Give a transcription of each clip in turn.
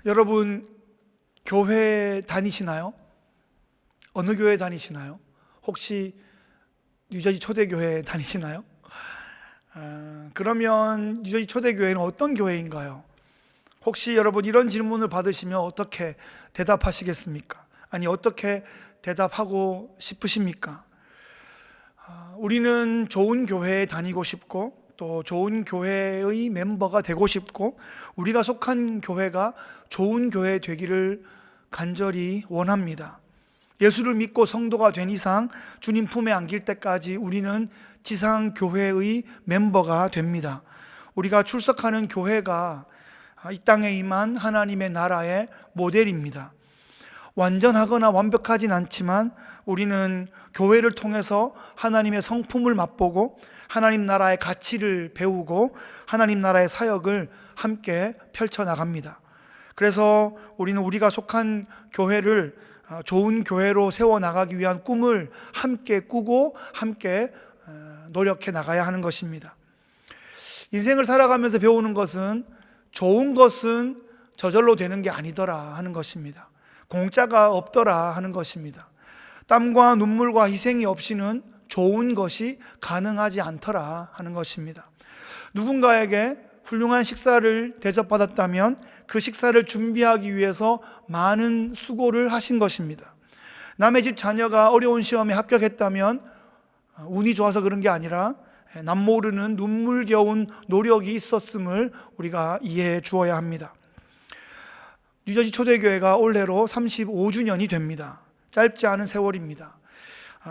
여러분 교회 다니시나요? 어느 교회 다니시나요? 혹시 뉴저지 초대교회 다니시나요? 그러면 뉴저지 초대교회는 어떤 교회인가요? 혹시 여러분 이런 질문을 받으시면 어떻게 대답하시겠습니까? 아니 어떻게 대답하고 싶으십니까? 우리는 좋은 교회에 다니고 싶고 또 좋은 교회의 멤버가 되고 싶고 우리가 속한 교회가 좋은 교회 되기를 간절히 원합니다. 예수를 믿고 성도가 된 이상 주님 품에 안길 때까지 우리는 지상 교회의 멤버가 됩니다. 우리가 출석하는 교회가 이 땅에 임한 하나님의 나라의 모델입니다. 완전하거나 완벽하진 않지만 우리는 교회를 통해서 하나님의 성품을 맛보고 하나님 나라의 가치를 배우고 하나님 나라의 사역을 함께 펼쳐나갑니다. 그래서 우리는 우리가 속한 교회를 좋은 교회로 세워나가기 위한 꿈을 함께 꾸고 함께 노력해 나가야 하는 것입니다. 인생을 살아가면서 배우는 것은 좋은 것은 저절로 되는 게 아니더라 하는 것입니다. 공짜가 없더라 하는 것입니다. 땀과 눈물과 희생이 없이는 좋은 것이 가능하지 않더라 하는 것입니다. 누군가에게 훌륭한 식사를 대접받았다면 그 식사를 준비하기 위해서 많은 수고를 하신 것입니다. 남의 집 자녀가 어려운 시험에 합격했다면 운이 좋아서 그런 게 아니라 남모르는 눈물겨운 노력이 있었음을 우리가 이해해 주어야 합니다. 뉴저지 초대교회가 올해로 35주년이 됩니다. 짧지 않은 세월입니다.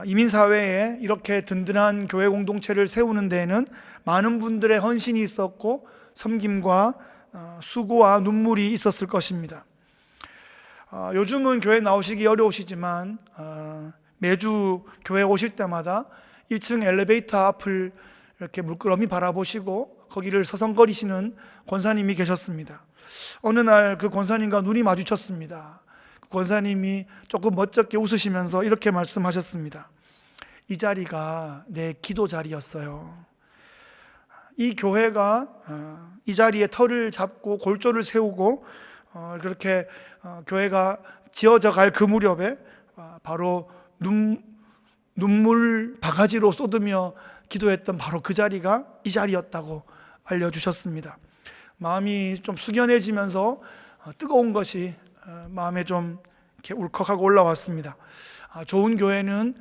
이민사회에 이렇게 든든한 교회 공동체를 세우는 데에는 많은 분들의 헌신이 있었고 섬김과 수고와 눈물이 있었을 것입니다. 요즘은 교회 나오시기 어려우시지만 매주 교회 오실 때마다 1층 엘리베이터 앞을 이렇게 물끄러미 바라보시고 거기를 서성거리시는 권사님이 계셨습니다. 어느 날 그 권사님과 눈이 마주쳤습니다. 그 권사님이 조금 멋쩍게 웃으시면서 이렇게 말씀하셨습니다. 이 자리가 내 기도 자리였어요. 이 교회가 이 자리에 터를 잡고 골조를 세우고 그렇게 교회가 지어져 갈 그 무렵에 바로 눈물 바가지로 쏟으며 기도했던 바로 그 자리가 이 자리였다고 알려주셨습니다. 마음이 좀 숙연해지면서 뜨거운 것이 마음에 좀 이렇게 울컥하고 올라왔습니다. 좋은 교회는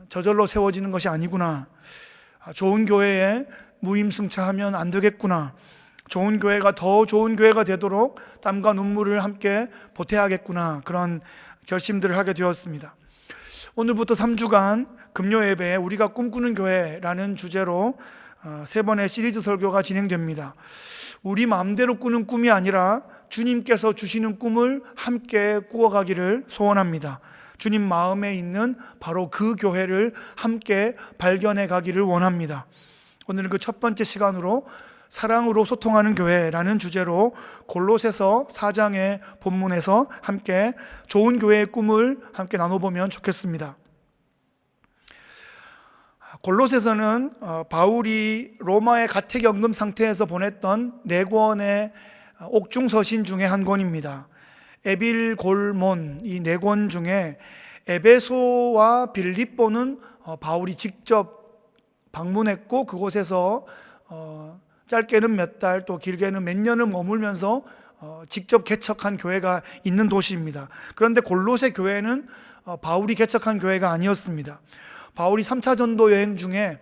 저절로 세워지는 것이 아니구나. 좋은 교회에 무임승차하면 안 되겠구나. 좋은 교회가 더 좋은 교회가 되도록 땀과 눈물을 함께 보태야겠구나. 그런 결심들을 하게 되었습니다. 오늘부터 3주간 금요 예배에 우리가 꿈꾸는 교회라는 주제로 3번의 시리즈 설교가 진행됩니다. 우리 마음대로 꾸는 꿈이 아니라 주님께서 주시는 꿈을 함께 꾸어가기를 소원합니다. 주님 마음에 있는 바로 그 교회를 함께 발견해 가기를 원합니다. 오늘은 그 첫 번째 시간으로 사랑으로 소통하는 교회라는 주제로 골로새서 4장의 본문에서 함께 좋은 교회의 꿈을 함께 나눠보면 좋겠습니다. 골로새서는 바울이 로마의 가택연금 상태에서 보냈던 4권의 옥중서신 중에 한 권입니다. 에빌골몬 이 4권 중에 에베소와 빌립보는 바울이 직접 방문했고 그곳에서 짧게는 몇 달 또 길게는 몇 년을 머물면서 직접 개척한 교회가 있는 도시입니다. 그런데 골로새 교회는 바울이 개척한 교회가 아니었습니다. 바울이 3차 전도 여행 중에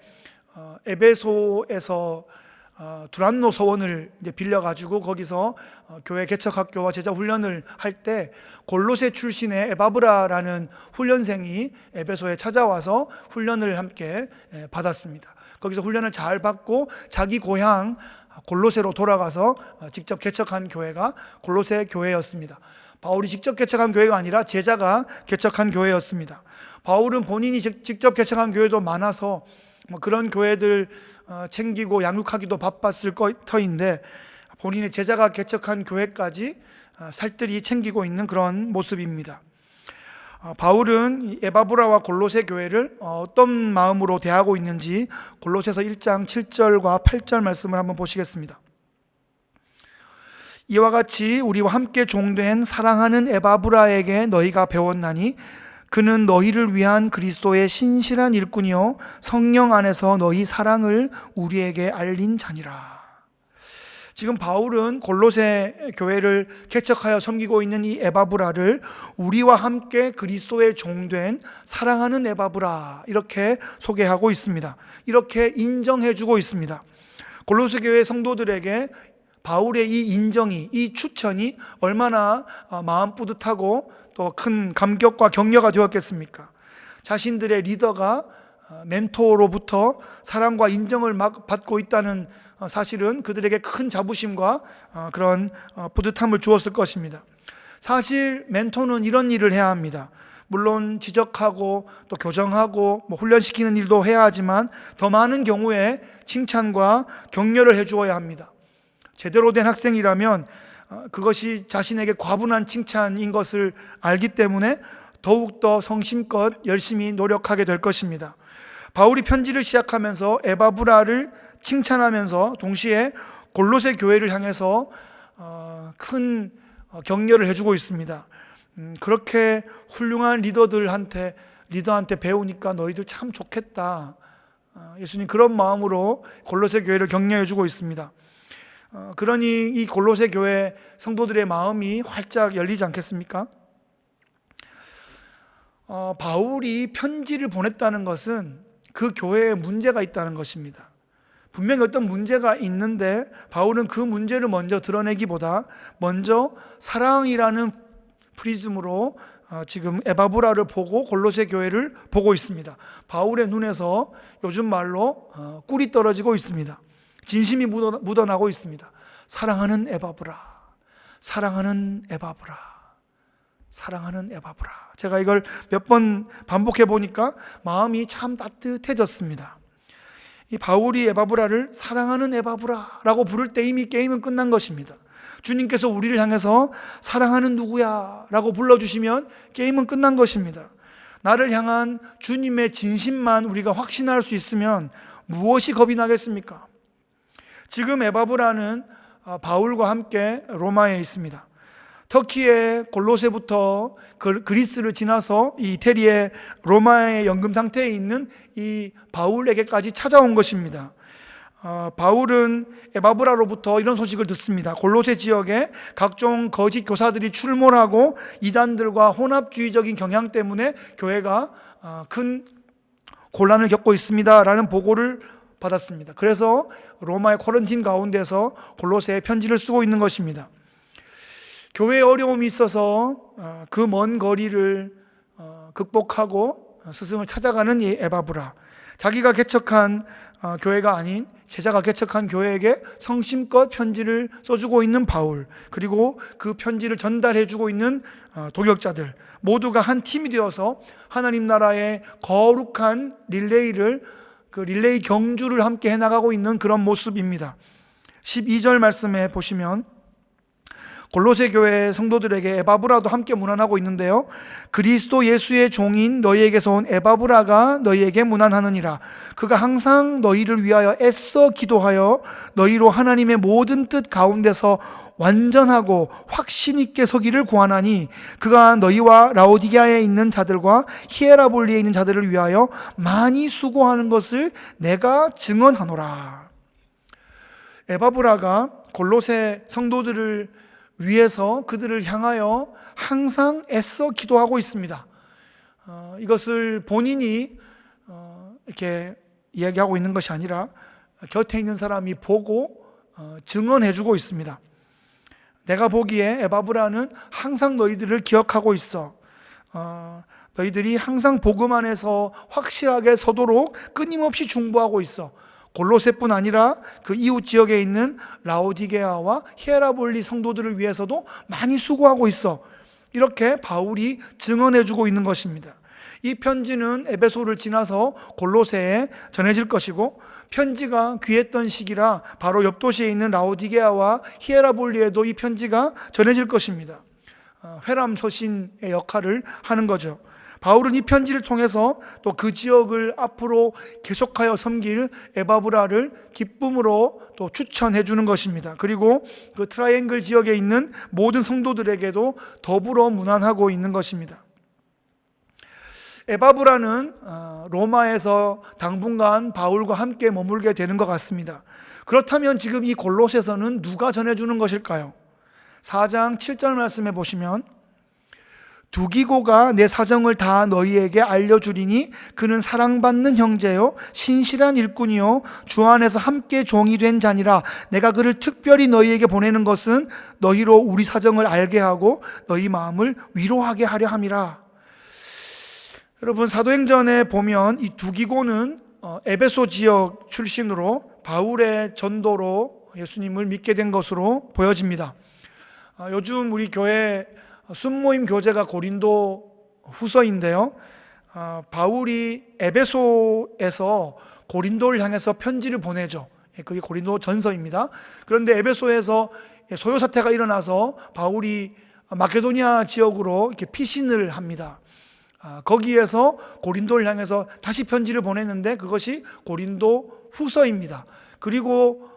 에베소에서 두란노 서원을 빌려가지고 거기서 교회 개척학교와 제자 훈련을 할 때 골로새 출신의 에바브라라는 훈련생이 에베소에 찾아와서 훈련을 함께 받았습니다. 거기서 훈련을 잘 받고 자기 고향 골로새로 돌아가서 직접 개척한 교회가 골로새 교회였습니다. 바울이 직접 개척한 교회가 아니라 제자가 개척한 교회였습니다. 바울은 본인이 직접 개척한 교회도 많아서 그런 교회들 챙기고 양육하기도 바빴을 터인데 본인의 제자가 개척한 교회까지 살뜰히 챙기고 있는 그런 모습입니다. 바울은 에바브라와 골로새 교회를 어떤 마음으로 대하고 있는지 골로새서 1장 7절과 8절 말씀을 한번 보시겠습니다. 이와 같이 우리와 함께 종된 사랑하는 에바브라에게 너희가 배웠나니 그는 너희를 위한 그리스도의 신실한 일꾼이요 성령 안에서 너희 사랑을 우리에게 알린 자니라. 지금 바울은 골로새 교회를 개척하여 섬기고 있는 이 에바브라를 우리와 함께 그리스도의 종된 사랑하는 에바브라 이렇게 소개하고 있습니다. 이렇게 인정해주고 있습니다. 골로새 교회 성도들에게 바울의 이 인정이, 이 추천이 얼마나 마음 뿌듯하고 또 큰 감격과 격려가 되었겠습니까? 자신들의 리더가 멘토로부터 사랑과 인정을 받고 있다는 사실은 그들에게 큰 자부심과 그런 뿌듯함을 주었을 것입니다. 사실 멘토는 이런 일을 해야 합니다. 물론 지적하고 또 교정하고 훈련시키는 일도 해야 하지만 더 많은 경우에 칭찬과 격려를 해주어야 합니다. 제대로 된 학생이라면 그것이 자신에게 과분한 칭찬인 것을 알기 때문에 더욱더 성심껏 열심히 노력하게 될 것입니다. 바울이 편지를 시작하면서 에바브라를 칭찬하면서 동시에 골로새 교회를 향해서 큰 격려를 해주고 있습니다. 그렇게 훌륭한 리더한테 배우니까 너희들 참 좋겠다. 예수님 그런 마음으로 골로새 교회를 격려해주고 있습니다. 그러니 이 골로새 교회 성도들의 마음이 활짝 열리지 않겠습니까? 바울이 편지를 보냈다는 것은 그 교회에 문제가 있다는 것입니다. 분명히 어떤 문제가 있는데 바울은 그 문제를 먼저 드러내기보다 먼저 사랑이라는 프리즘으로 지금 에바브라를 보고 골로새 교회를 보고 있습니다. 바울의 눈에서 요즘 말로 꿀이 떨어지고 있습니다. 진심이 묻어나고 있습니다. 사랑하는 에바브라, 사랑하는 에바브라, 사랑하는 에바브라. 제가 이걸 몇 번 반복해 보니까 마음이 참 따뜻해졌습니다. 이 바울이 에바브라를 사랑하는 에바브라라고 부를 때 이미 게임은 끝난 것입니다. 주님께서 우리를 향해서 사랑하는 누구야 라고 불러주시면 게임은 끝난 것입니다. 나를 향한 주님의 진심만 우리가 확신할 수 있으면 무엇이 겁이 나겠습니까? 지금 에바브라는 바울과 함께 로마에 있습니다. 터키의 골로새부터 그리스를 지나서 이 이태리의 로마의 연금 상태에 있는 이 바울에게까지 찾아온 것입니다. 바울은 에바브라로부터 이런 소식을 듣습니다. 골로새 지역에 각종 거짓 교사들이 출몰하고 이단들과 혼합주의적인 경향 때문에 교회가 큰 곤란을 겪고 있습니다 라는 보고를 받았습니다. 그래서 로마의 코린틴 가운데서 골로새에 편지를 쓰고 있는 것입니다. 교회에 어려움이 있어서 그 먼 거리를 극복하고 스승을 찾아가는 이 에바브라, 자기가 개척한 교회가 아닌 제자가 개척한 교회에게 성심껏 편지를 써주고 있는 바울, 그리고 그 편지를 전달해주고 있는 동역자들 모두가 한 팀이 되어서 하나님 나라의 거룩한 릴레이 경주를 함께 해나가고 있는 그런 모습입니다. 12절 말씀에 보시면 골로새 교회 성도들에게 에바브라도 함께 문안하고 있는데요, 그리스도 예수의 종인 너희에게서 온 에바브라가 너희에게 문안하느니라. 그가 항상 너희를 위하여 애써 기도하여 너희로 하나님의 모든 뜻 가운데서 완전하고 확신 있게 서기를 구하나니 그가 너희와 라오디게아에 있는 자들과 히에라볼리에 있는 자들을 위하여 많이 수고하는 것을 내가 증언하노라. 에바브라가 골로새 성도들을 위해서 그들을 향하여 항상 애써 기도하고 있습니다. 이것을 본인이 이렇게 이야기하고 있는 것이 아니라 곁에 있는 사람이 보고 증언해주고 있습니다. 내가 보기에 에바브라는 항상 너희들을 기억하고 있어. 너희들이 항상 복음 안에서 확실하게 서도록 끊임없이 중보하고 있어. 골로새뿐 아니라 그 이웃 지역에 있는 라오디게아와 히에라볼리 성도들을 위해서도 많이 수고하고 있어. 이렇게 바울이 증언해주고 있는 것입니다. 이 편지는 에베소를 지나서 골로새에 전해질 것이고, 편지가 귀했던 시기라 바로 옆 도시에 있는 라오디게아와 히에라볼리에도 이 편지가 전해질 것입니다. 회람서신의 역할을 하는 거죠. 바울은 이 편지를 통해서 또 그 지역을 앞으로 계속하여 섬길 에바브라를 기쁨으로 또 추천해 주는 것입니다. 그리고 그 트라이앵글 지역에 있는 모든 성도들에게도 더불어 문안하고 있는 것입니다. 에바브라는 로마에서 당분간 바울과 함께 머물게 되는 것 같습니다. 그렇다면 지금 이 골로새서는 누가 전해주는 것일까요? 4장 7절 말씀에 보시면 두기고가 내 사정을 다 너희에게 알려주리니 그는 사랑받는 형제요 신실한 일꾼이요 주 안에서 함께 종이 된 자니라. 내가 그를 특별히 너희에게 보내는 것은 너희로 우리 사정을 알게 하고 너희 마음을 위로하게 하려 함이라. 여러분, 사도행전에 보면 이 두기고는 에베소 지역 출신으로 바울의 전도로 예수님을 믿게 된 것으로 보여집니다. 요즘 우리 교회 순모임 교재가 고린도 후서인데요, 바울이 에베소에서 고린도를 향해서 편지를 보내죠. 그게 고린도 전서입니다. 그런데 에베소에서 소요 사태가 일어나서 바울이 마케도니아 지역으로 이렇게 피신을 합니다. 거기에서 고린도를 향해서 다시 편지를 보냈는데 그것이 고린도 후서입니다. 그리고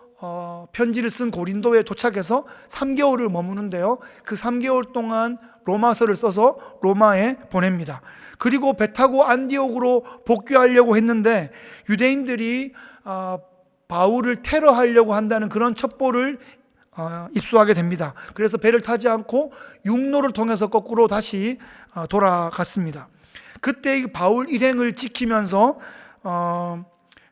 편지를 쓴 고린도에 도착해서 3개월을 머무는데요, 그 3개월 동안 로마서를 써서 로마에 보냅니다. 그리고 배 타고 안디옥으로 복귀하려고 했는데 유대인들이 바울을 테러하려고 한다는 그런 첩보를 입수하게 됩니다. 그래서 배를 타지 않고 육로를 통해서 거꾸로 다시 돌아갔습니다. 그때 바울 일행을 지키면서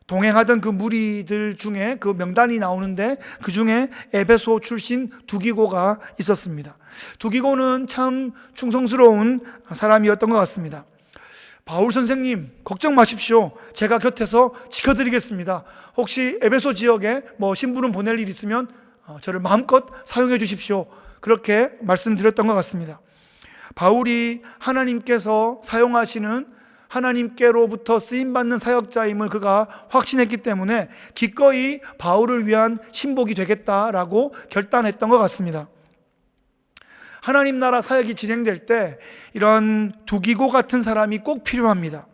동행하던 그 무리들 중에 그 명단이 나오는데 그 중에 에베소 출신 두기고가 있었습니다. 두기고는 참 충성스러운 사람이었던 것 같습니다. 바울 선생님, 걱정 마십시오. 제가 곁에서 지켜드리겠습니다. 혹시 에베소 지역에 신부름 보낼 일 있으면 저를 마음껏 사용해 주십시오. 그렇게 말씀드렸던 것 같습니다. 바울이 하나님께서 사용하시는 하나님께로부터 쓰임받는 사역자임을 그가 확신했기 때문에 기꺼이 바울을 위한 신복이 되겠다라고 결단했던 것 같습니다. 하나님 나라 사역이 진행될 때 이런 두기고 같은 사람이 꼭 필요합니다.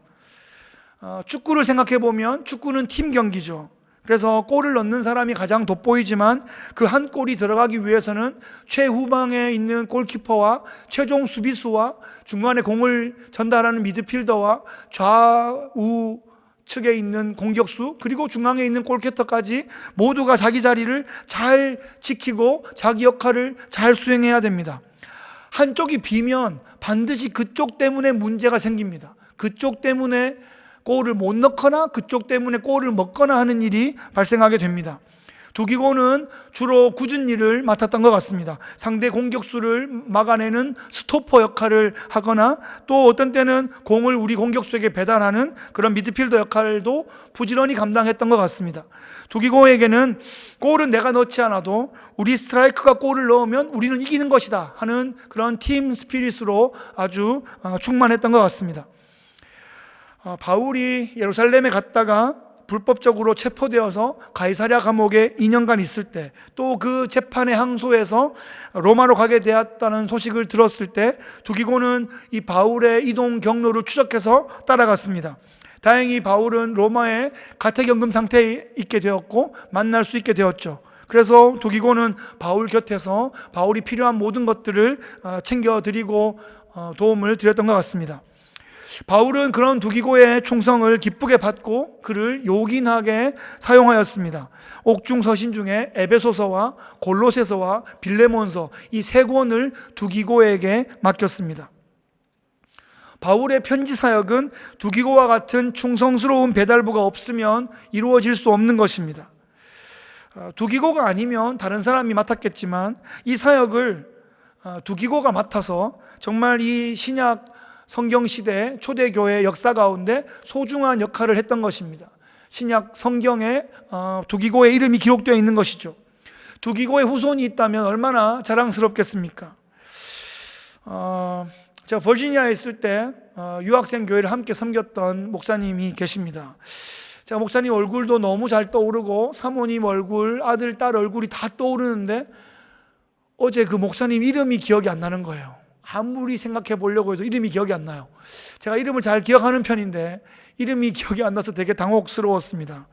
축구를 생각해 보면 축구는 팀 경기죠. 그래서 골을 넣는 사람이 가장 돋보이지만 그 한 골이 들어가기 위해서는 최후방에 있는 골키퍼와 최종 수비수와 중간에 공을 전달하는 미드필더와 좌우 측에 있는 공격수 그리고 중앙에 있는 골키퍼까지 모두가 자기 자리를 잘 지키고 자기 역할을 잘 수행해야 됩니다. 한쪽이 비면 반드시 그쪽 때문에 문제가 생깁니다. 그쪽 때문에 골을 못 넣거나 그쪽 때문에 골을 먹거나 하는 일이 발생하게 됩니다. 두기고는 주로 굳은 일을 맡았던 것 같습니다. 상대 공격수를 막아내는 스토퍼 역할을 하거나 또 어떤 때는 공을 우리 공격수에게 배달하는 그런 미드필더 역할도 부지런히 감당했던 것 같습니다. 두기고에게는 골은 내가 넣지 않아도 우리 스트라이커가 골을 넣으면 우리는 이기는 것이다 하는 그런 팀 스피릿으로 아주 충만했던 것 같습니다. 바울이 예루살렘에 갔다가 불법적으로 체포되어서 가이사랴 감옥에 2년간 있을 때 또 그 재판의 항소에서 로마로 가게 되었다는 소식을 들었을 때 두기고는 이 바울의 이동 경로를 추적해서 따라갔습니다. 다행히 바울은 로마에 가택연금 상태에 있게 되었고 만날 수 있게 되었죠. 그래서 두기고는 바울 곁에서 바울이 필요한 모든 것들을 챙겨드리고 도움을 드렸던 것 같습니다. 바울은 그런 두기고의 충성을 기쁘게 받고 그를 요긴하게 사용하였습니다. 옥중 서신 중에 에베소서와 골로새서와 빌레몬서 이 세 권을 두기고에게 맡겼습니다. 바울의 편지 사역은 두기고와 같은 충성스러운 배달부가 없으면 이루어질 수 없는 것입니다. 두기고가 아니면 다른 사람이 맡았겠지만 이 사역을 두기고가 맡아서 정말 이 신약 성경시대 초대교회 역사 가운데 소중한 역할을 했던 것입니다. 신약 성경에 두기고의 이름이 기록되어 있는 것이죠. 두기고의 후손이 있다면 얼마나 자랑스럽겠습니까? 제가 버지니아에 있을 때 유학생 교회를 함께 섬겼던 목사님이 계십니다. 제가 목사님 얼굴도 너무 잘 떠오르고 사모님 얼굴, 아들, 딸 얼굴이 다 떠오르는데 어제 그 목사님 이름이 기억이 안 나는 거예요. 아무리 생각해 보려고 해도 이름이 기억이 안 나요. 제가 이름을 잘 기억하는 편인데 이름이 기억이 안 나서 되게 당혹스러웠습니다.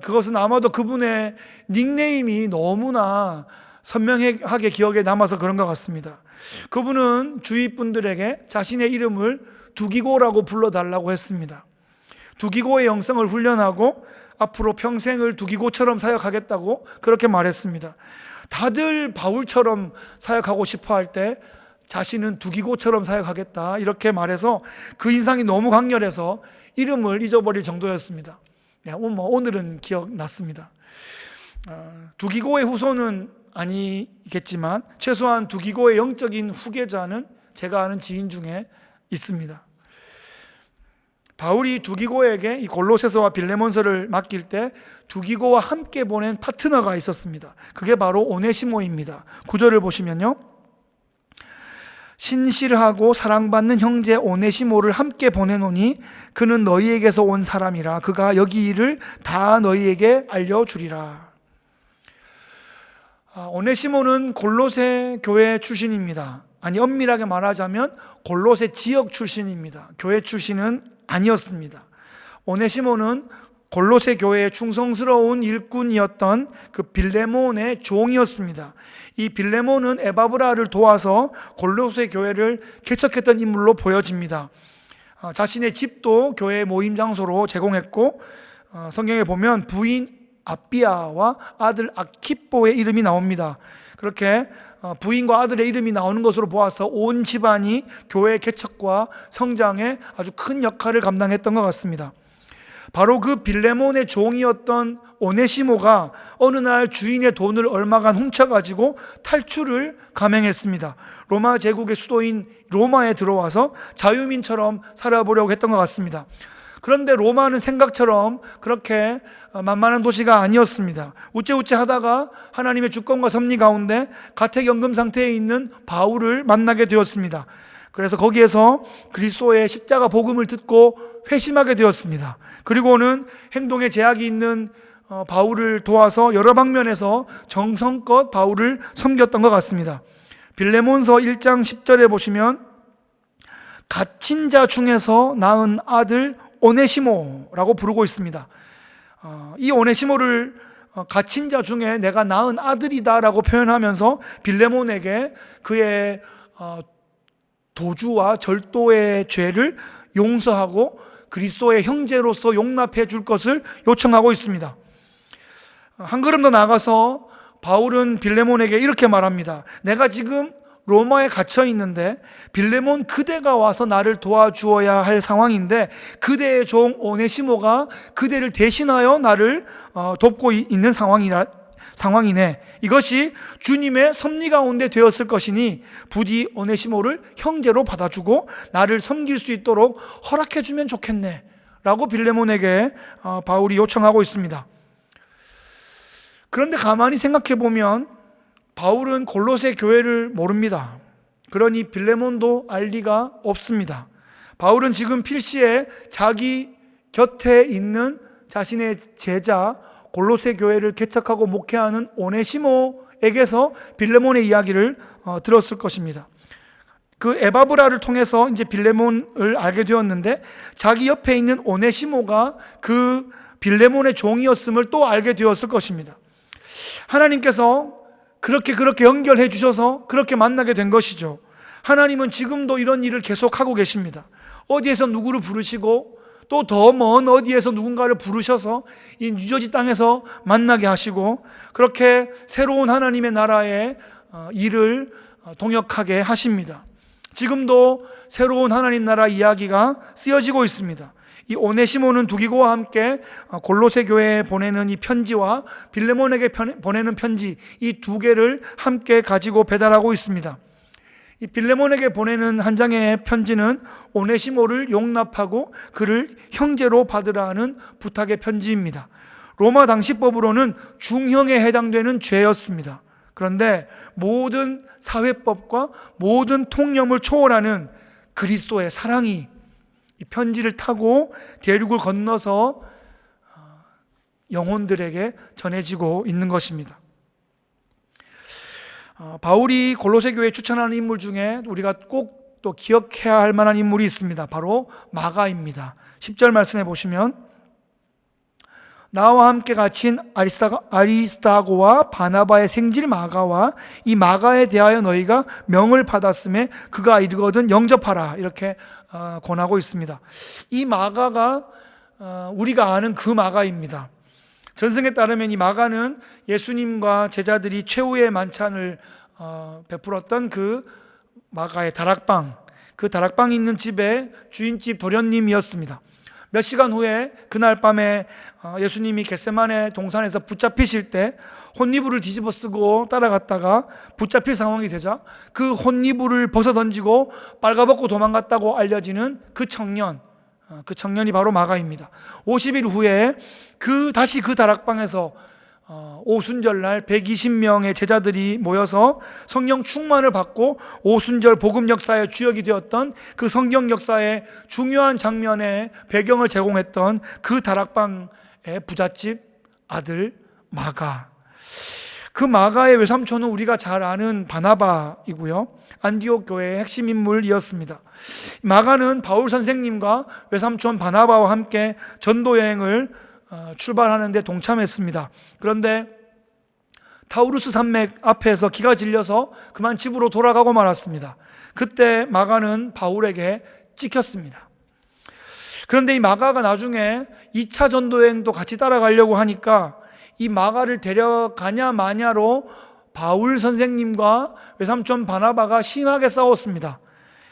그것은 아마도 그분의 닉네임이 너무나 선명하게 기억에 남아서 그런 것 같습니다. 그분은 주위 분들에게 자신의 이름을 두기고라고 불러달라고 했습니다. 두기고의 영성을 훈련하고 앞으로 평생을 두기고처럼 사역하겠다고 그렇게 말했습니다. 다들 바울처럼 사역하고 싶어 할 때 자신은 두기고처럼 사역하겠다 이렇게 말해서 그 인상이 너무 강렬해서 이름을 잊어버릴 정도였습니다. 오늘은 기억났습니다. 두기고의 후손은 아니겠지만 최소한 두기고의 영적인 후계자는 제가 아는 지인 중에 있습니다. 바울이 두기고에게 이 골로새서와 빌레몬서를 맡길 때 두기고와 함께 보낸 파트너가 있었습니다. 그게 바로 오네시모입니다. 9절을 보시면요, 신실하고 사랑받는 형제 오네시모를 함께 보내노니 그는 너희에게서 온 사람이라 그가 여기 일을 다 너희에게 알려주리라. 오네시모는 골로새 교회 출신입니다. 엄밀하게 말하자면 골로새 지역 출신입니다. 교회 출신은 아니었습니다. 오네시모는 골로새 교회의 충성스러운 일꾼이었던 그 빌레몬의 종이었습니다. 이 빌레몬은 에바브라를 도와서 골로새 교회를 개척했던 인물로 보여집니다. 자신의 집도 교회 모임 장소로 제공했고, 성경에 보면 부인 아비아와 아들 아키뽀의 이름이 나옵니다. 그렇게 부인과 아들의 이름이 나오는 것으로 보아서 온 집안이 교회 개척과 성장에 아주 큰 역할을 감당했던 것 같습니다. 바로 그 빌레몬의 종이었던 오네시모가 어느 날 주인의 돈을 얼마간 훔쳐가지고 탈출을 감행했습니다. 로마 제국의 수도인 로마에 들어와서 자유민처럼 살아보려고 했던 것 같습니다. 그런데 로마는 생각처럼 그렇게 만만한 도시가 아니었습니다. 우째우째 하다가 하나님의 주권과 섭리 가운데 가택연금 상태에 있는 바울을 만나게 되었습니다. 그래서 거기에서 그리스도의 십자가 복음을 듣고 회심하게 되었습니다. 그리고는 행동에 제약이 있는 바울을 도와서 여러 방면에서 정성껏 바울을 섬겼던 것 같습니다. 빌레몬서 1장 10절에 보시면 갇힌 자 중에서 낳은 아들 오네시모라고 부르고 있습니다. 이 오네시모를 갇힌 자 중에 내가 낳은 아들이다라고 표현하면서 빌레몬에게 그의 도주와 절도의 죄를 용서하고 그리스도의 형제로서 용납해 줄 것을 요청하고 있습니다. 한 걸음 더 나가서 바울은 빌레몬에게 이렇게 말합니다. 내가 지금 로마에 갇혀 있는데 빌레몬 그대가 와서 나를 도와주어야 할 상황인데 그대의 종 오네시모가 그대를 대신하여 나를 돕고 있는 상황이네. 이것이 주님의 섭리 가운데 되었을 것이니 부디 오네시모를 형제로 받아주고 나를 섬길 수 있도록 허락해 주면 좋겠네 라고 빌레몬에게 바울이 요청하고 있습니다. 그런데 가만히 생각해 보면 바울은 골로새 교회를 모릅니다. 그러니 빌레몬도 알 리가 없습니다. 바울은 지금 필시에 자기 곁에 있는 자신의 제자 골로새 교회를 개척하고 목회하는 오네시모에게서 빌레몬의 이야기를 들었을 것입니다. 그 에바브라를 통해서 이제 빌레몬을 알게 되었는데 자기 옆에 있는 오네시모가 그 빌레몬의 종이었음을 또 알게 되었을 것입니다. 하나님께서 그렇게 연결해 주셔서 그렇게 만나게 된 것이죠. 하나님은 지금도 이런 일을 계속하고 계십니다. 어디에서 누구를 부르시고 또 더 먼 어디에서 누군가를 부르셔서 이 뉴저지 땅에서 만나게 하시고 그렇게 새로운 하나님의 나라의 일을 동역하게 하십니다. 지금도 새로운 하나님 나라 이야기가 쓰여지고 있습니다. 이 오네시모는 두기고와 함께 골로새 교회에 보내는 이 편지와 빌레몬에게 보내는 편지 이 두 개를 함께 가지고 배달하고 있습니다. 이 빌레몬에게 보내는 한 장의 편지는 오네시모를 용납하고 그를 형제로 받으라는 부탁의 편지입니다. 로마 당시법으로는 중형에 해당되는 죄였습니다. 그런데 모든 사회법과 모든 통념을 초월하는 그리스도의 사랑이 이 편지를 타고 대륙을 건너서 영혼들에게 전해지고 있는 것입니다. 바울이 골로새 교회에 추천하는 인물 중에 우리가 꼭 또 기억해야 할 만한 인물이 있습니다. 바로 마가입니다. 10절 말씀해 보시면 나와 함께 갇힌 아리스다고와 바나바의 생질 마가와 이 마가에 대하여 너희가 명을 받았음에 그가 이르거든 영접하라, 이렇게 권하고 있습니다. 이 마가가 우리가 아는 그 마가입니다. 전승에 따르면 이 마가는 예수님과 제자들이 최후의 만찬을 베풀었던 그 마가의 다락방, 그 다락방이 있는 집의 주인집 도련님이었습니다. 몇 시간 후에 그날 밤에 예수님이 겟세마네 동산에서 붙잡히실 때 혼이불을 뒤집어 쓰고 따라갔다가 붙잡힐 상황이 되자 그 혼이불을 벗어던지고 빨가벗고 도망갔다고 알려지는 그 청년이 바로 마가입니다. 50일 후에 다시 그 다락방에서 오순절날 120명의 제자들이 모여서 성령 충만을 받고 오순절 복음 역사의 주역이 되었던 그 성경 역사의 중요한 장면의 배경을 제공했던 그 다락방의 부잣집 아들 마가. 그 마가의 외삼촌은 우리가 잘 아는 바나바이고요, 안디옥 교회의 핵심 인물이었습니다. 마가는 바울 선생님과 외삼촌 바나바와 함께 전도 여행을 출발하는데 동참했습니다. 그런데 타우루스 산맥 앞에서 기가 질려서 그만 집으로 돌아가고 말았습니다. 그때 마가는 바울에게 찍혔습니다. 그런데 이 마가가 나중에 2차 전도여행도 같이 따라가려고 하니까 이 마가를 데려가냐 마냐로 바울 선생님과 외삼촌 바나바가 심하게 싸웠습니다.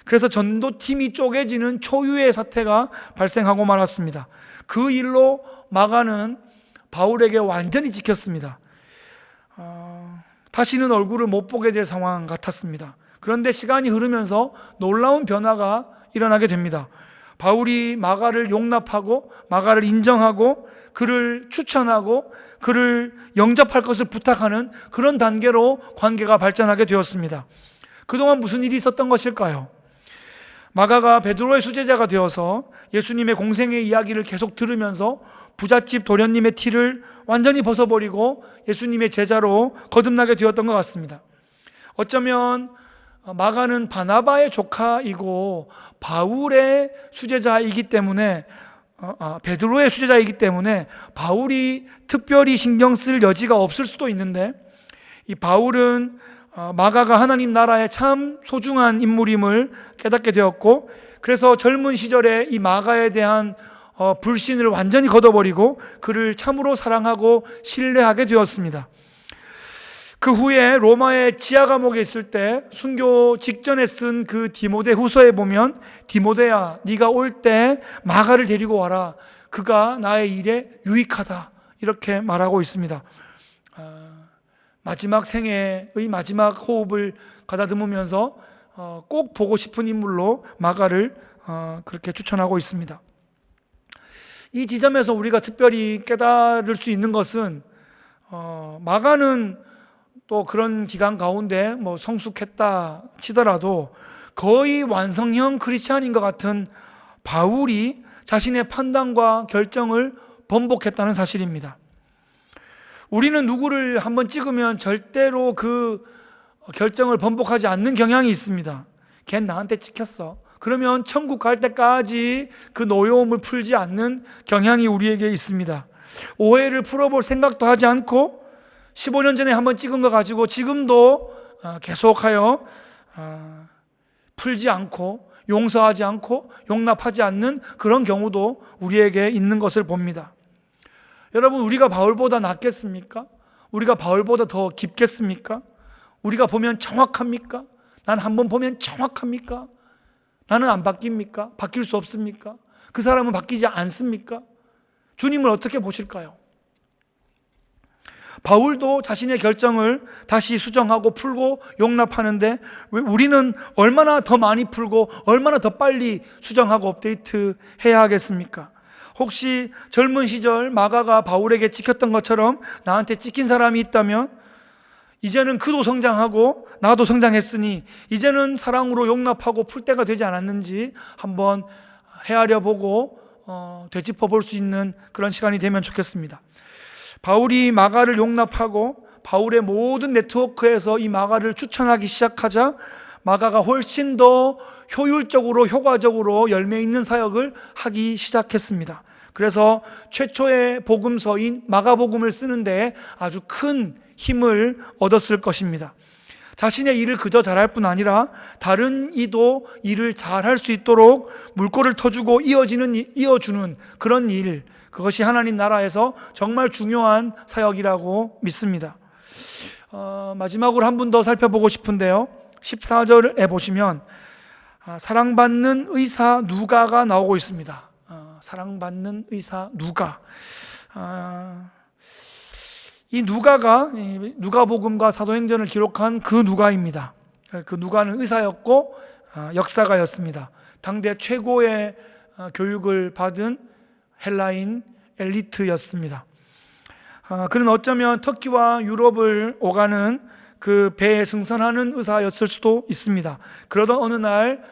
그래서 전도팀이 쪼개지는 초유의 사태가 발생하고 말았습니다. 그 일로 마가는 바울에게 완전히 찍혔습니다. 다시는 얼굴을 못 보게 될 상황 같았습니다. 그런데 시간이 흐르면서 놀라운 변화가 일어나게 됩니다. 바울이 마가를 용납하고 마가를 인정하고 그를 추천하고 그를 영접할 것을 부탁하는 그런 단계로 관계가 발전하게 되었습니다. 그동안 무슨 일이 있었던 것일까요? 마가가 베드로의 수제자가 되어서 예수님의 공생의 이야기를 계속 들으면서 부잣집 도련님의 티를 완전히 벗어버리고 예수님의 제자로 거듭나게 되었던 것 같습니다. 어쩌면 마가는 바나바의 조카이고 바울의 수제자이기 때문에 베드로의 수제자이기 때문에 바울이 특별히 신경 쓸 여지가 없을 수도 있는데, 이 바울은 마가가 하나님 나라에 참 소중한 인물임을 깨닫게 되었고, 그래서 젊은 시절에 이 마가에 대한 불신을 완전히 걷어버리고 그를 참으로 사랑하고 신뢰하게 되었습니다. 그 후에 로마의 지하 감옥에 있을 때 순교 직전에 쓴 그 디모데 후서에 보면 디모데야, 네가 올 때 마가를 데리고 와라. 그가 나의 일에 유익하다. 이렇게 말하고 있습니다. 마지막 생애의 마지막 호흡을 가다듬으면서 꼭 보고 싶은 인물로 마가를 그렇게 추천하고 있습니다. 이 지점에서 우리가 특별히 깨달을 수 있는 것은 마가는 또 그런 기간 가운데 성숙했다 치더라도 거의 완성형 크리스찬인 것 같은 바울이 자신의 판단과 결정을 번복했다는 사실입니다. 우리는 누구를 한번 찍으면 절대로 그 결정을 번복하지 않는 경향이 있습니다. 걔 나한테 찍혔어. 그러면 천국 갈 때까지 그 노여움을 풀지 않는 경향이 우리에게 있습니다. 오해를 풀어볼 생각도 하지 않고 15년 전에 한번 찍은 거 가지고 지금도 계속하여 풀지 않고 용서하지 않고 용납하지 않는 그런 경우도 우리에게 있는 것을 봅니다. 여러분, 우리가 바울보다 낫겠습니까? 우리가 바울보다 더 깊겠습니까? 우리가 보면 정확합니까? 난 한번 보면 정확합니까? 나는 안 바뀝니까? 바뀔 수 없습니까? 그 사람은 바뀌지 않습니까? 주님을 어떻게 보실까요? 바울도 자신의 결정을 다시 수정하고 풀고 용납하는데 우리는 얼마나 더 많이 풀고 얼마나 더 빨리 수정하고 업데이트 해야 하겠습니까? 혹시 젊은 시절 마가가 바울에게 찍혔던 것처럼 나한테 찍힌 사람이 있다면 이제는 그도 성장하고 나도 성장했으니 이제는 사랑으로 용납하고 풀 때가 되지 않았는지 한번 헤아려 보고 되짚어 볼 수 있는 그런 시간이 되면 좋겠습니다. 바울이 마가를 용납하고 바울의 모든 네트워크에서 이 마가를 추천하기 시작하자 마가가 훨씬 더 효율적으로 효과적으로 열매 있는 사역을 하기 시작했습니다. 그래서 최초의 복음서인 마가복음을 쓰는데 아주 큰 힘을 얻었을 것입니다. 자신의 일을 그저 잘할 뿐 아니라 다른 이도 일을 잘할 수 있도록 물꼬를 터주고 이어주는 그런 일, 그것이 하나님 나라에서 정말 중요한 사역이라고 믿습니다. 마지막으로 한 분 더 살펴보고 싶은데요, 14절에 보시면 사랑받는 의사 누가가 나오고 있습니다. 사랑받는 의사 누가. 이 누가가 누가복음과 사도행전을 기록한 그 누가입니다. 그 누가는 의사였고 역사가였습니다. 당대 최고의 교육을 받은 헬라인 엘리트였습니다. 그는 어쩌면 터키와 유럽을 오가는 그 배에 승선하는 의사였을 수도 있습니다. 그러던 어느 날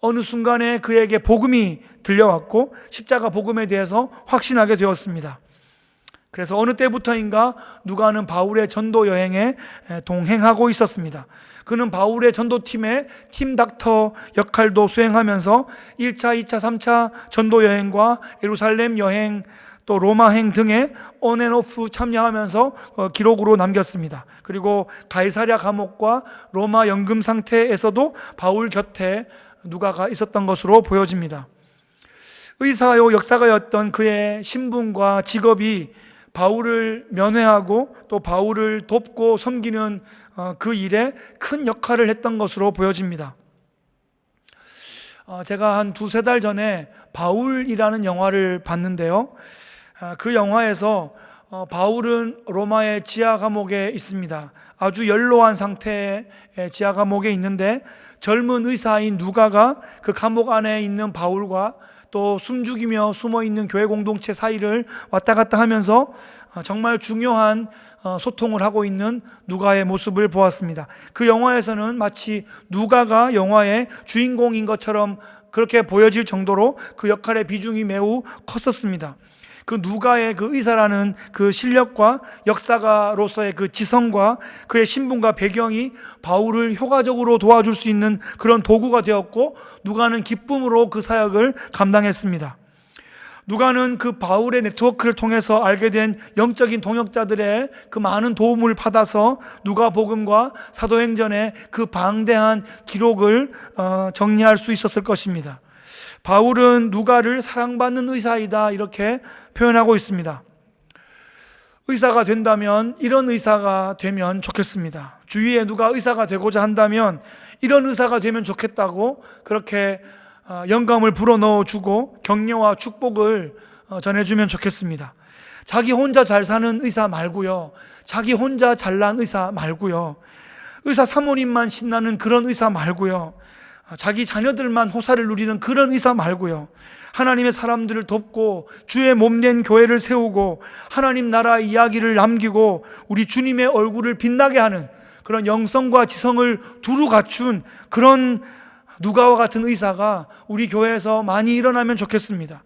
어느 순간에 그에게 복음이 들려왔고 십자가 복음에 대해서 확신하게 되었습니다. 그래서 어느 때부터인가 누가는 바울의 전도 여행에 동행하고 있었습니다. 그는 바울의 전도팀의 팀 닥터 역할도 수행하면서 1차, 2차, 3차 전도 여행과 예루살렘 여행, 또 로마행 등에 온앤오프 참여하면서 기록으로 남겼습니다. 그리고 가이사랴 감옥과 로마 연금 상태에서도 바울 곁에 누가가 있었던 것으로 보여집니다. 의사요 역사가였던 그의 신분과 직업이 바울을 면회하고 또 바울을 돕고 섬기는 그 일에 큰 역할을 했던 것으로 보여집니다. 제가 한 두세 달 전에 바울이라는 영화를 봤는데요, 그 영화에서 바울은 로마의 지하 감옥에 있습니다. 아주 연로한 상태의 지하 감옥에 있는데 젊은 의사인 누가가 그 감옥 안에 있는 바울과 또 숨죽이며 숨어있는 교회 공동체 사이를 왔다 갔다 하면서 정말 중요한 소통을 하고 있는 누가의 모습을 보았습니다. 그 영화에서는 마치 누가가 영화의 주인공인 것처럼 그렇게 보여질 정도로 그 역할의 비중이 매우 컸었습니다. 그 누가의 그 의사라는 그 실력과 역사가로서의 그 지성과 그의 신분과 배경이 바울을 효과적으로 도와줄 수 있는 그런 도구가 되었고, 누가는 기쁨으로 그 사역을 감당했습니다. 누가는 그 바울의 네트워크를 통해서 알게 된 영적인 동역자들의 그 많은 도움을 받아서 누가복음과 사도행전의 그 방대한 기록을 정리할 수 있었을 것입니다. 바울은 누가를 사랑받는 의사이다 이렇게 표현하고 있습니다. 의사가 된다면 이런 의사가 되면 좋겠습니다. 주위에 누가 의사가 되고자 한다면 이런 의사가 되면 좋겠다고 그렇게 영감을 불어넣어주고 격려와 축복을 전해주면 좋겠습니다. 자기 혼자 잘 사는 의사 말고요, 자기 혼자 잘난 의사 말고요, 의사 사모님만 신나는 그런 의사 말고요, 자기 자녀들만 호사를 누리는 그런 의사 말고요, 하나님의 사람들을 돕고 주의 몸된 교회를 세우고 하나님 나라 이야기를 남기고 우리 주님의 얼굴을 빛나게 하는 그런 영성과 지성을 두루 갖춘 그런 누가와 같은 의사가 우리 교회에서 많이 일어나면 좋겠습니다.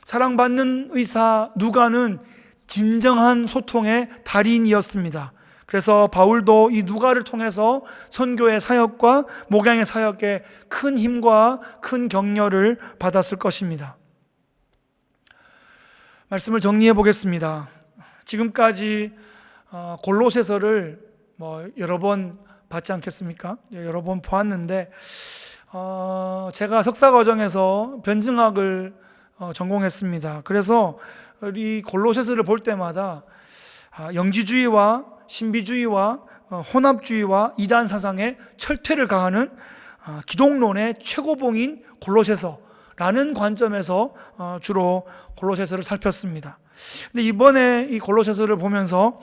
사랑받는 의사 누가는 진정한 소통의 달인이었습니다. 그래서 바울도 이 누가를 통해서 선교의 사역과 목양의 사역에 큰 힘과 큰 격려를 받았을 것입니다. 말씀을 정리해 보겠습니다. 지금까지 골로새서를 여러 번 봤지 않겠습니까? 여러 번 보았는데 제가 석사과정에서 변증학을 전공했습니다. 그래서 이 골로새서를 볼 때마다 영지주의와 신비주의와 혼합주의와 이단 사상에 철퇴를 가하는 기독론의 최고봉인 골로새서라는 관점에서 주로 골로새서를 살폈습니다. 근데 이번에 이 골로새서를 보면서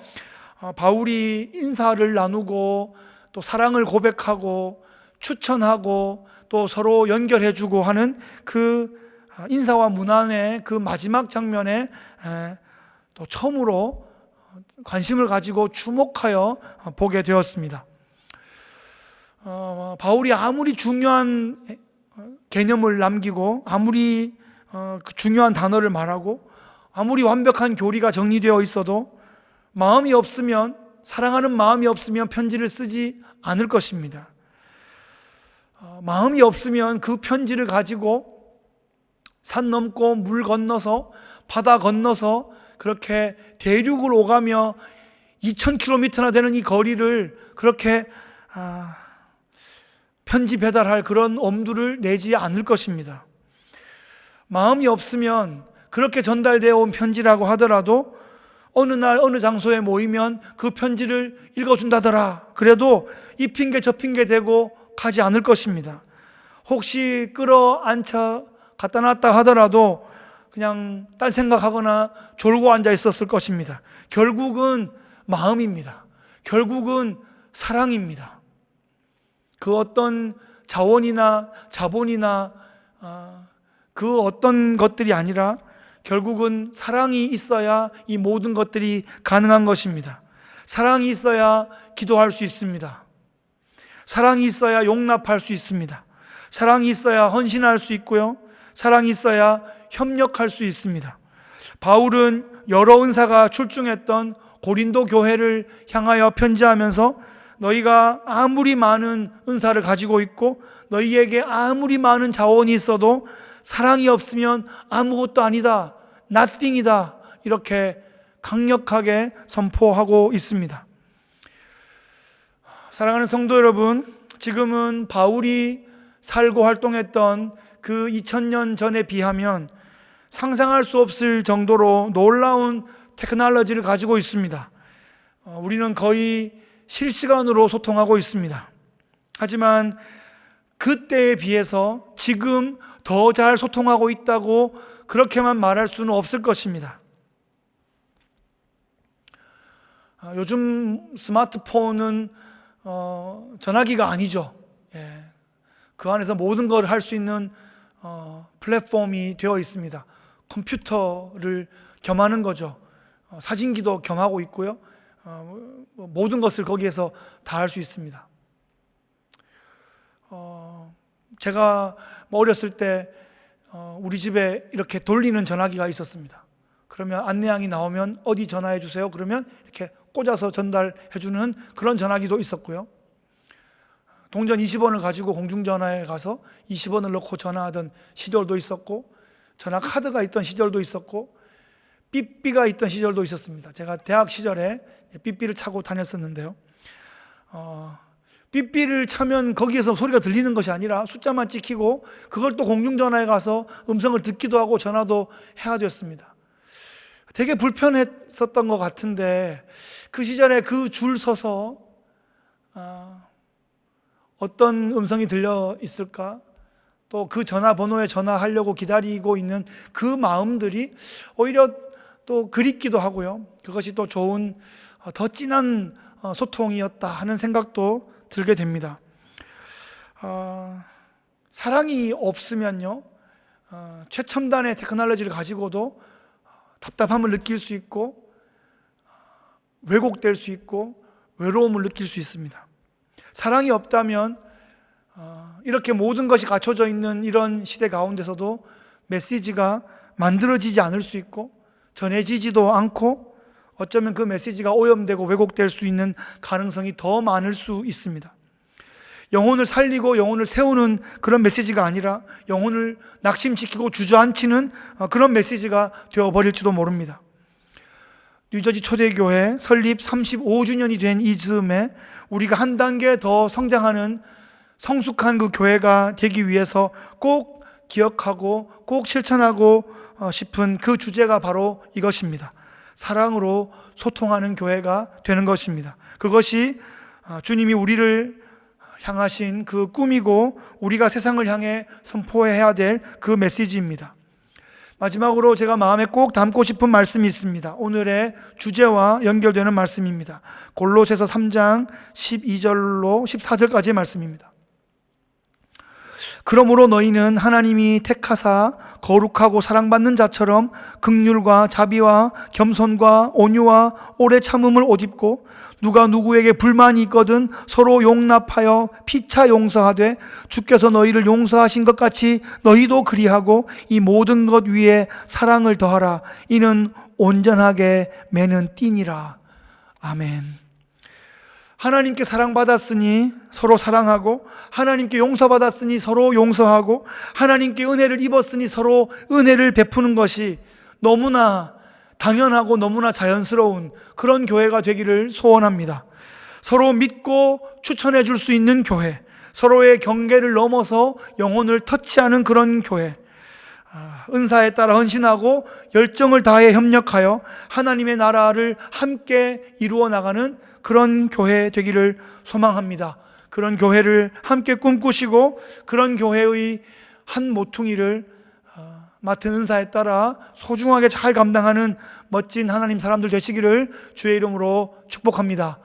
바울이 인사를 나누고 또 사랑을 고백하고 추천하고 또 서로 연결해주고 하는 그 인사와 문안의 그 마지막 장면에 또 처음으로 관심을 가지고 주목하여 보게 되었습니다. 바울이 아무리 중요한 개념을 남기고 아무리 중요한 단어를 말하고 아무리 완벽한 교리가 정리되어 있어도 마음이 없으면 사랑하는 마음이 없으면 편지를 쓰지 않을 것입니다. 마음이 없으면 그 편지를 가지고 산 넘고 물 건너서 바다 건너서 그렇게 대륙을 오가며 2000km나 되는 이 거리를 그렇게 편지 배달할 그런 엄두를 내지 않을 것입니다. 마음이 없으면 그렇게 전달되어 온 편지라고 하더라도 어느 날 어느 장소에 모이면 그 편지를 읽어준다더라 그래도 이 핑계 저 핑계 대고 가지 않을 것입니다. 혹시 끌어안쳐 갖다 놨다 하더라도 그냥 딴 생각하거나 졸고 앉아 있었을 것입니다. 결국은 마음입니다. 결국은 사랑입니다. 그 어떤 자원이나 자본이나 그 어떤 것들이 아니라 결국은 사랑이 있어야 이 모든 것들이 가능한 것입니다. 사랑이 있어야 기도할 수 있습니다. 사랑이 있어야 용납할 수 있습니다. 사랑이 있어야 헌신할 수 있고요. 사랑이 있어야 협력할 수 있습니다. 바울은 여러 은사가 출중했던 고린도 교회를 향하여 편지하면서 너희가 아무리 많은 은사를 가지고 있고 너희에게 아무리 많은 자원이 있어도 사랑이 없으면 아무것도 아니다, nothing이다 이렇게 강력하게 선포하고 있습니다. 사랑하는 성도 여러분, 지금은 바울이 살고 활동했던 그 2000년 전에 비하면 상상할 수 없을 정도로 놀라운 테크놀로지를 가지고 있습니다. 우리는 거의 실시간으로 소통하고 있습니다. 하지만 그때에 비해서 지금 더 잘 소통하고 있다고 그렇게만 말할 수는 없을 것입니다. 요즘 스마트폰은 전화기가 아니죠. 그 안에서 모든 걸 할 수 있는 플랫폼이 되어 있습니다. 컴퓨터를 겸하는 거죠. 사진기도 겸하고 있고요. 모든 것을 거기에서 다 할 수 있습니다. 제가 어렸을 때 우리 집에 이렇게 돌리는 전화기가 있었습니다. 그러면 안내양이 나오면 어디 전화해 주세요. 그러면 이렇게 꽂아서 전달해 주는 그런 전화기도 있었고요. 동전 20원을 가지고 공중전화에 가서 20원을 넣고 전화하던 시절도 있었고, 전화 카드가 있던 시절도 있었고, 삐삐가 있던 시절도 있었습니다. 제가 대학 시절에 삐삐를 차고 다녔었는데요. 삐삐를 차면 거기에서 소리가 들리는 것이 아니라 숫자만 찍히고 그걸 또 공중전화에 가서 음성을 듣기도 하고 전화도 해야 됐습니다. 되게 불편했었던 것 같은데 그 시절에 그 줄 서서 어떤 음성이 들려 있을까? 또 그 전화번호에 전화하려고 기다리고 있는 그 마음들이 오히려 또 그립기도 하고요. 그것이 또 좋은 더 진한 소통이었다 하는 생각도 들게 됩니다. 사랑이 없으면요, 최첨단의 테크놀로지를 가지고도 답답함을 느낄 수 있고 왜곡될 수 있고 외로움을 느낄 수 있습니다. 사랑이 없다면 이렇게 모든 것이 갖춰져 있는 이런 시대 가운데서도 메시지가 만들어지지 않을 수 있고 전해지지도 않고 어쩌면 그 메시지가 오염되고 왜곡될 수 있는 가능성이 더 많을 수 있습니다. 영혼을 살리고 영혼을 세우는 그런 메시지가 아니라 영혼을 낙심시키고 주저앉히는 그런 메시지가 되어버릴지도 모릅니다. 뉴저지 초대교회 설립 35주년이 된 이 즈음에 우리가 한 단계 더 성장하는 성숙한 그 교회가 되기 위해서 꼭 기억하고 꼭 실천하고 싶은 그 주제가 바로 이것입니다. 사랑으로 소통하는 교회가 되는 것입니다. 그것이 주님이 우리를 향하신 그 꿈이고 우리가 세상을 향해 선포해야 될 그 메시지입니다. 마지막으로 제가 마음에 꼭 담고 싶은 말씀이 있습니다. 오늘의 주제와 연결되는 말씀입니다. 골로새서 3장 12절로 14절까지의 말씀입니다. 그러므로 너희는 하나님이 택하사 거룩하고 사랑받는 자처럼 긍휼과 자비와 겸손과 온유와 오래 참음을 옷 입고 누가 누구에게 불만이 있거든 서로 용납하여 피차 용서하되 주께서 너희를 용서하신 것 같이 너희도 그리하고 이 모든 것 위에 사랑을 더하라. 이는 온전하게 매는 띠니라. 아멘. 하나님께 사랑받았으니 서로 사랑하고, 하나님께 용서받았으니 서로 용서하고, 하나님께 은혜를 입었으니 서로 은혜를 베푸는 것이 너무나 당연하고 너무나 자연스러운 그런 교회가 되기를 소원합니다. 서로 믿고 추천해 줄 수 있는 교회, 서로의 경계를 넘어서 영혼을 터치하는 그런 교회, 은사에 따라 헌신하고 열정을 다해 협력하여 하나님의 나라를 함께 이루어 나가는 그런 교회 되기를 소망합니다. 그런 교회를 함께 꿈꾸시고 그런 교회의 한 모퉁이를 맡은 은사에 따라 소중하게 잘 감당하는 멋진 하나님 사람들 되시기를 주의 이름으로 축복합니다.